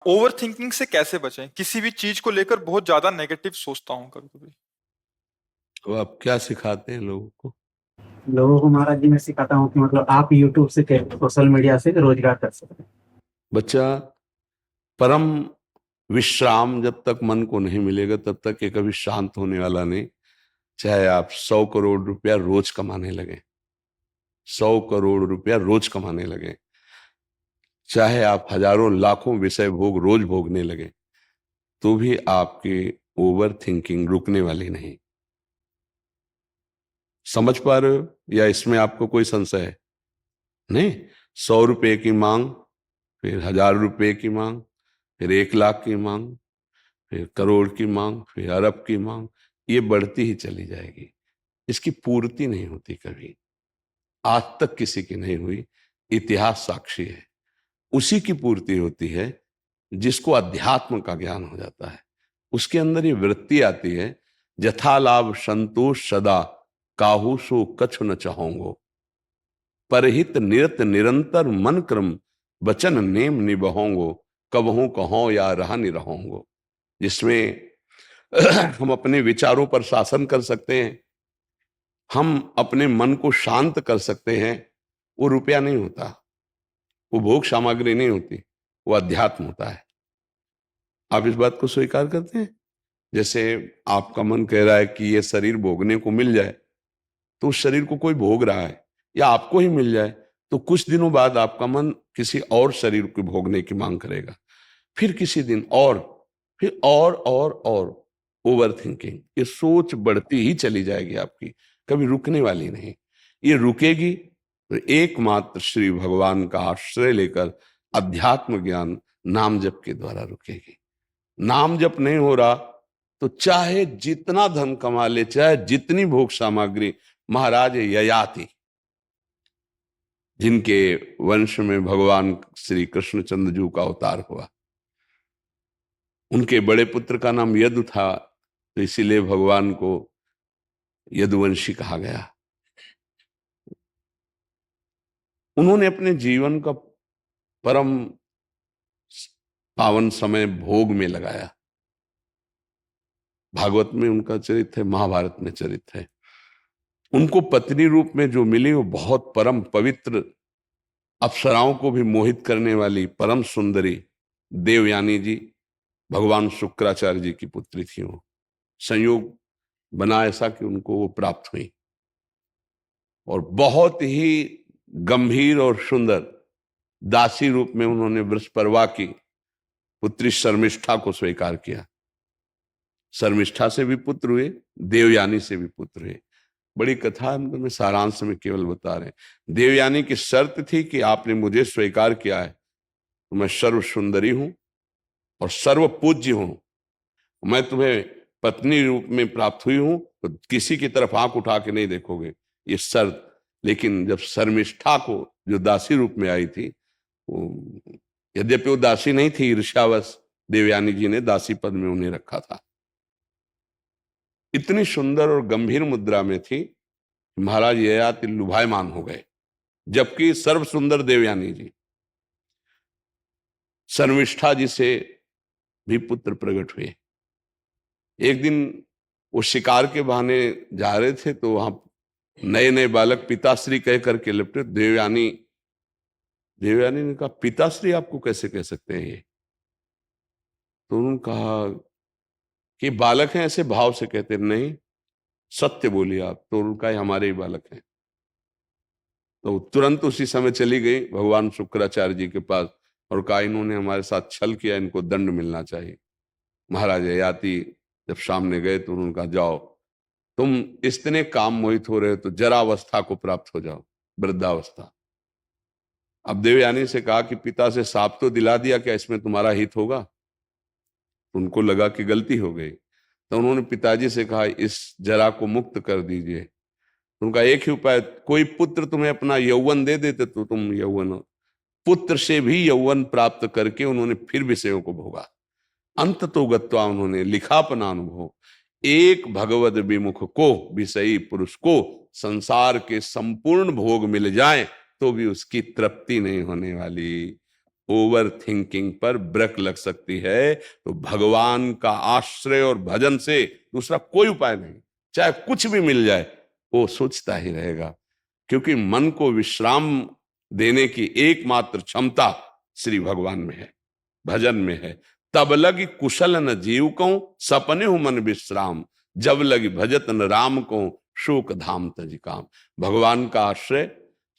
Over thinking से कैसे बचें? किसी भी चीज को लेकर बहुत ज्यादा नेगेटिव सोचता हूँ कभी कभी। तो आप क्या सिखाते हैं लोगों को? लोगों को महाराज जी मैं सिखाता हूँ कि मतलब आप यूट्यूब से कैसे सोशल मीडिया से रोजगार कर सकते हैं। बच्चा, परम विश्राम जब तक मन को नहीं मिलेगा तब तक ये कभी शांत होने वाला नहीं। चाहे आप 100 करोड़ रुपया रोज कमाने लगे, 100 करोड़ रुपया रोज कमाने लगे, चाहे आप हजारों लाखों विषय भोग रोज भोगने लगे, तो भी आपकी ओवर थिंकिंग रुकने वाली नहीं। समझ पा रहे हो या इसमें आपको कोई संशय है? नहीं। 100 रुपए की मांग, फिर 1000 रुपए की मांग, फिर 1 लाख की मांग, फिर करोड़ की मांग, फिर अरब की मांग, ये बढ़ती ही चली जाएगी। इसकी पूर्ति नहीं होती कभी, आज तक किसी की नहीं हुई। इतिहास साक्षी है। उसी की पूर्ति होती है जिसको अध्यात्म का ज्ञान हो जाता है। उसके अंदर ये वृत्ति आती है, जथा लाभ संतोष सदा, काहू सो कछु न चाहोंगो, परहित निरत निरंतर मन क्रम, वचन नेम निबहोंगो, कबहू कहो या रहा निरहोंगो। जिसमें हम अपने विचारों पर शासन कर सकते हैं, हम अपने मन को शांत कर सकते हैं। वो रुपया नहीं होता, वो भोग सामग्री नहीं होती, वो अध्यात्म होता है। आप इस बात को स्वीकार करते हैं? जैसे आपका मन कह रहा है कि ये शरीर भोगने को मिल जाए, तो उस शरीर को कोई भोग रहा है, या आपको ही मिल जाए, तो कुछ दिनों बाद आपका मन किसी और शरीर को भोगने की मांग करेगा। फिर किसी दिन और, फिर और ओवर थिंकिंग, ये सोच बढ़ती ही चली जाएगी आपकी, कभी रुकने वाली नहीं। ये रुकेगी तो एकमात्र श्री भगवान का आश्रय लेकर अध्यात्म ज्ञान नाम जप के द्वारा रुकेगी। नाम जप नहीं हो रहा तो चाहे जितना धन कमा ले, चाहे जितनी भोग सामग्री, महाराज ययाति जिनके वंश में भगवान श्री कृष्णचंद्र जी का अवतार हुआ, उनके बड़े पुत्र का नाम यदु था, तो इसीलिए भगवान को यदुवंशी कहा गया। उन्होंने अपने जीवन का परम पावन समय भोग में लगाया। भागवत में उनका चरित्र है, महाभारत में चरित्र है। उनको पत्नी रूप में जो मिली वो बहुत परम पवित्र, अप्सराओं को भी मोहित करने वाली परम सुंदरी देवयानी जी, भगवान शुक्राचार्य जी की पुत्री थी। वो संयोग बना ऐसा कि उनको वो प्राप्त हुई, और बहुत ही गंभीर और सुंदर दासी रूप में उन्होंने वृषपर्वा की पुत्री शर्मिष्ठा को स्वीकार किया। शर्मिष्ठा से भी पुत्र हुए, देवयानी से भी पुत्र हुए। बड़ी कथा में सारांश में केवल बता रहे हैं। देवयानी की शर्त थी कि आपने मुझे स्वीकार किया है तो मैं सर्व सुंदरी हूं और सर्व पूज्य हूं, मैं तुम्हें पत्नी रूप में प्राप्त हुई हूं, तो किसी की तरफ आंख उठा के नहीं देखोगे, ये शर्त। लेकिन जब शर्मिष्ठा को जो दासी रूप में आई थी, वो यद्यपि वो दासी नहीं थी, ईर्ष्यावश देवयानी जी ने दासी पद में उन्हें रखा था। इतनी सुंदर और गंभीर मुद्रा में थी, महाराज ययाति लुभायमान हो गए, जबकि सर्व सुंदर देवयानी जी। शर्मिष्ठा जी से भी पुत्र प्रकट हुए। एक दिन वो शिकार के बहाने जा रहे थे, तो वहां नए नए बालक पिताश्री कह करके लिपटे। देवयानी ने कहा, पिताश्री आपको कैसे कह सकते हैं ये? तो उन्होंने कहा कि बालक हैं, ऐसे भाव से कहते नहीं, सत्य बोलिए आप। तो उनका हमारे ही बालक हैं। तो तुरंत उसी समय चली गई भगवान शुक्राचार्य जी के पास और कहा, इन्होंने हमारे साथ छल किया, इनको दंड मिलना चाहिए। महाराज ययाति जब सामने गए तो उन्होंने कहा, जाओ, तुम इतने काम मोहित हो रहे हो तो जरावस्था को प्राप्त हो जाओ, वृद्धावस्था। अब देवयानी से कहा कि पिता से साफ तो दिला दिया, क्या इसमें तुम्हारा हित होगा? उनको लगा कि गलती हो गई, तो उन्होंने पिताजी से कहा, इस जरा को मुक्त कर दीजिए। उनका एक ही उपाय, कोई पुत्र तुम्हें अपना यौवन दे देते तो तुम यौवन, पुत्र से भी यौवन प्राप्त करके उन्होंने फिर विषयों को भोगा। अंत तो गत्वा उन्होंने लिखा अपना अनुभव, एक भगवद विमुख को, विषयी पुरुष को संसार के संपूर्ण भोग मिल जाए तो भी उसकी तृप्ति नहीं होने वाली। ओवर थिंकिंग पर ब्रेक लग सकती है। तो भगवान का आश्रय और भजन से दूसरा कोई उपाय नहीं, चाहे कुछ भी मिल जाए वो सोचता ही रहेगा, क्योंकि मन को विश्राम देने की एकमात्र क्षमता श्री भगवान में है, भजन में है। तब लगी कुशल न जीव को सपने हो मन विश्राम, जब लगी भजत न राम को शोक धाम तज काम। भगवान का आश्रय,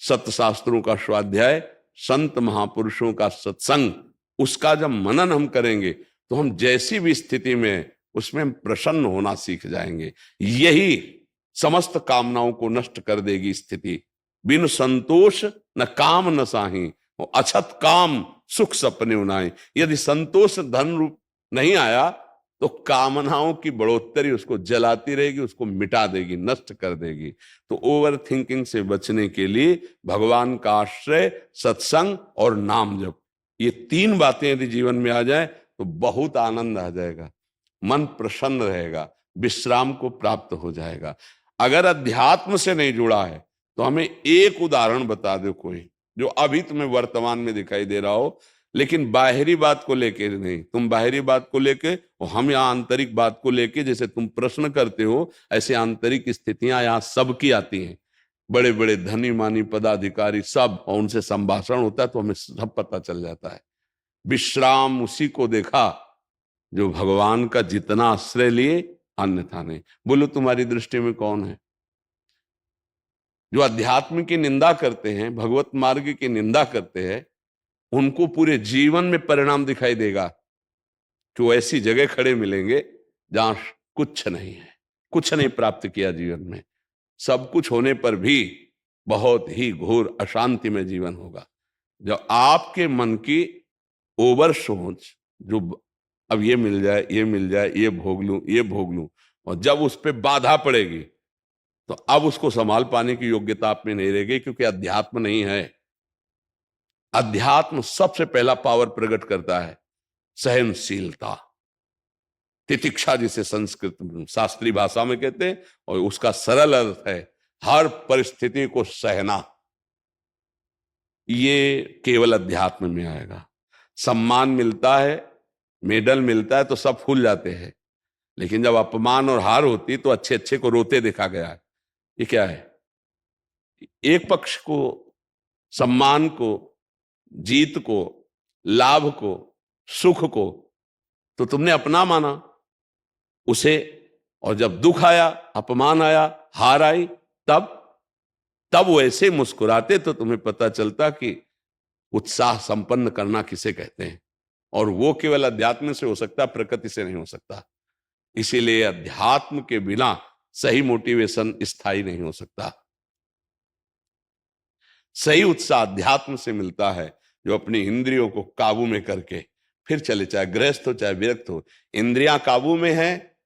सत्य शास्त्रों का स्वाध्याय, संत महापुरुषों का सत्संग, उसका जब मनन हम करेंगे तो हम जैसी भी स्थिति में उसमें हम प्रसन्न होना सीख जाएंगे। यही समस्त कामनाओं को नष्ट कर देगी स्थिति। बिन संतोष न काम न साही, अछत काम सुख सपने उनाए। यदि संतोष धन रूप नहीं आया तो कामनाओं की बढ़ोतरी उसको जलाती रहेगी, उसको मिटा देगी, नष्ट कर देगी। तो ओवर थिंकिंग से बचने के लिए भगवान का आश्रय, सत्संग और नाम जप, ये 3 बातें यदि जीवन में आ जाए तो बहुत आनंद आ जाएगा, मन प्रसन्न रहेगा, विश्राम को प्राप्त हो जाएगा। अगर अध्यात्म से नहीं जुड़ा है तो हमें एक उदाहरण बता दो कोई, जो अभी तुम्हें वर्तमान में दिखाई दे रहा हो, लेकिन बाहरी बात को लेके नहीं। तुम बाहरी बात को लेके और हम यहाँ आंतरिक बात को लेके, जैसे तुम प्रश्न करते हो ऐसे आंतरिक स्थितियां यहाँ सबकी आती हैं। बड़े बड़े धनी मानी पदाधिकारी सब, और उनसे संभाषण होता है तो हमें सब पता चल जाता है। विश्राम उसी को देखा जो भगवान का जितना आश्रय लिए, अन्यथा नहीं। बोलो तुम्हारी दृष्टि में कौन है? जो अध्यात्म की निंदा करते हैं, भगवत मार्ग की निंदा करते हैं, उनको पूरे जीवन में परिणाम दिखाई देगा कि वो ऐसी जगह खड़े मिलेंगे जहां कुछ नहीं है, कुछ नहीं प्राप्त किया जीवन में, सब कुछ होने पर भी बहुत ही घोर अशांति में जीवन होगा। जब आपके मन की ओवर सोच, जो अब ये मिल जाए, ये मिल जाए, ये भोग लूं, ये भोग लूं, और जब उस पर बाधा पड़ेगी तो अब उसको संभाल पाने की योग्यता आप में नहीं रहेगी, क्योंकि अध्यात्म नहीं है। अध्यात्म सबसे पहला पावर प्रकट करता है सहनशीलता, तितिक्षा, जिसे संस्कृत शास्त्रीय भाषा में कहते हैं, और उसका सरल अर्थ है हर परिस्थिति को सहना। ये केवल अध्यात्म में आएगा। सम्मान मिलता है, मेडल मिलता है तो सब फूल जाते हैं, लेकिन जब अपमान और हार होती तो अच्छे अच्छे को रोते देखा गया है। ये क्या है? एक पक्ष को, सम्मान को, जीत को, लाभ को, सुख को तो तुमने अपना माना उसे, और जब दुख आया, अपमान आया, हार आई, तब वो ऐसे मुस्कुराते तो तुम्हें पता चलता कि उत्साह संपन्न करना किसे कहते हैं। और वो केवल अध्यात्म से हो सकता, प्रकृति से नहीं हो सकता। इसीलिए अध्यात्म के बिना सही मोटिवेशन स्थायी नहीं हो सकता। सही उत्साह अध्यात्म से मिलता है, जो अपनी इंद्रियों को काबू में करके फिर चले, चाहे गृहस्थ हो चाहे विरक्त हो। इंद्रियां काबू में है,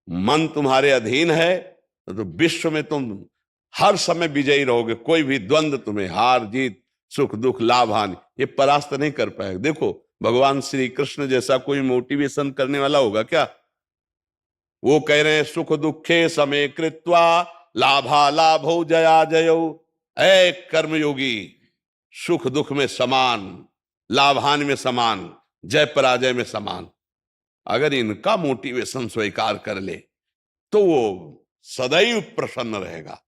मन तुम्हारे अधीन है, तो विश्व में तुम हर समय विजयी रहोगे। कोई भी द्वंद्व तुम्हें, हार जीत, सुख दुख, लाभ हानि, ये परास्त नहीं कर पाएगा। देखो भगवान श्री कृष्ण जैसा कोई मोटिवेशन करने वाला होगा क्या? वो कह रहे हैं सुख दुखे समय कृत्वा लाभा लाभो जया जयो। ऐ कर्मयोगी, सुख दुख में समान, लाभ हानि में समान, जय पराजय में समान। अगर इनका मोटिवेशन स्वीकार कर ले तो वो सदैव प्रसन्न रहेगा।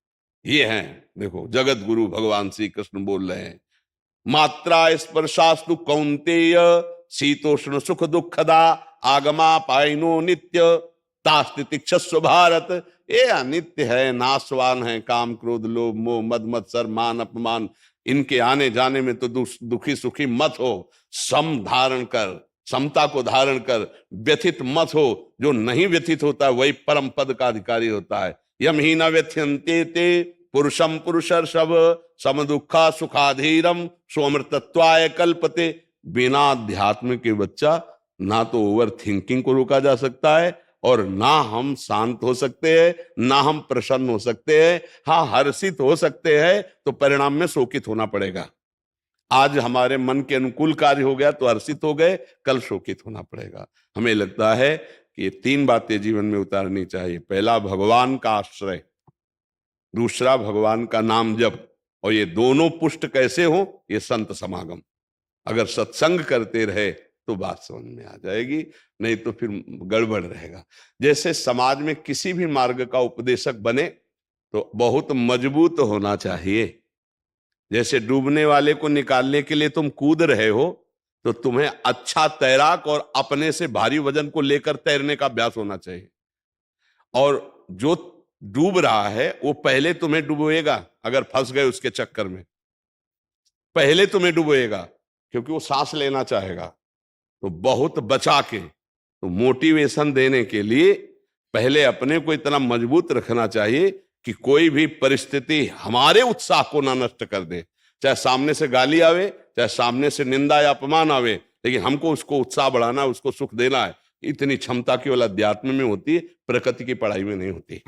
ये हैं, देखो जगत गुरु भगवान श्री कृष्ण बोल रहे हैं, मात्रा स्पर्शास्तु कौन्तेय शीतोष्ण सुख दुखदा आगमा पाइनो नित्य तास्तितिक्षस्व भारत। ये अनित्य है, नाशवान है, काम क्रोध लोभ मोह मद मत्सर मान अपमान, इनके आने जाने में तो दुखी सुखी मत हो। सम धारण कर, समता को धारण कर, व्यथित मत हो। जो नहीं व्यथित होता वही परम पद का अधिकारी होता है। यम ही न व्यथ्यन्ते ते पुरुषम पुरुषर्षभ सम दुखा सुखाधीरम स्वमृतत्वाय कल्पते। बिना अध्यात्म के बच्चा ना तो ओवर थिंकिंग को रोका जा सकता है, और ना हम शांत हो सकते हैं, ना हम प्रसन्न हो सकते हैं। हाँ, हर्षित हो सकते हैं तो परिणाम में शोकित होना पड़ेगा। आज हमारे मन के अनुकूल कार्य हो गया तो हर्षित हो गए, कल शोकित होना पड़ेगा। हमें लगता है कि ये 3 बातें जीवन में उतारनी चाहिए। पहला भगवान का आश्रय, दूसरा भगवान का नाम जप, और ये दोनों पुष्ट कैसे हो? ये संत समागम। अगर सत्संग करते रहे तो बात समझ में आ जाएगी, नहीं तो फिर गड़बड़ रहेगा। जैसे समाज में किसी भी मार्ग का उपदेशक बने तो बहुत मजबूत होना चाहिए। जैसे डूबने वाले को निकालने के लिए तुम कूद रहे हो तो तुम्हें अच्छा तैराक और अपने से भारी वजन को लेकर तैरने का अभ्यास होना चाहिए। और जो डूब रहा है वो पहले तुम्हें डुबोएगा, अगर फंस गए उसके चक्कर में पहले तुम्हें डुबोएगा, क्योंकि वो सांस लेना चाहेगा। तो बहुत बचा के, तो मोटिवेशन देने के लिए पहले अपने को इतना मजबूत रखना चाहिए कि कोई भी परिस्थिति हमारे उत्साह को ना नष्ट कर दे। चाहे सामने से गाली आवे, चाहे सामने से निंदा या अपमान आवे, लेकिन हमको उसको उत्साह बढ़ाना है, उसको सुख देना है। इतनी क्षमता केवल अध्यात्म में होती है, प्रकृति की पढ़ाई में नहीं होती।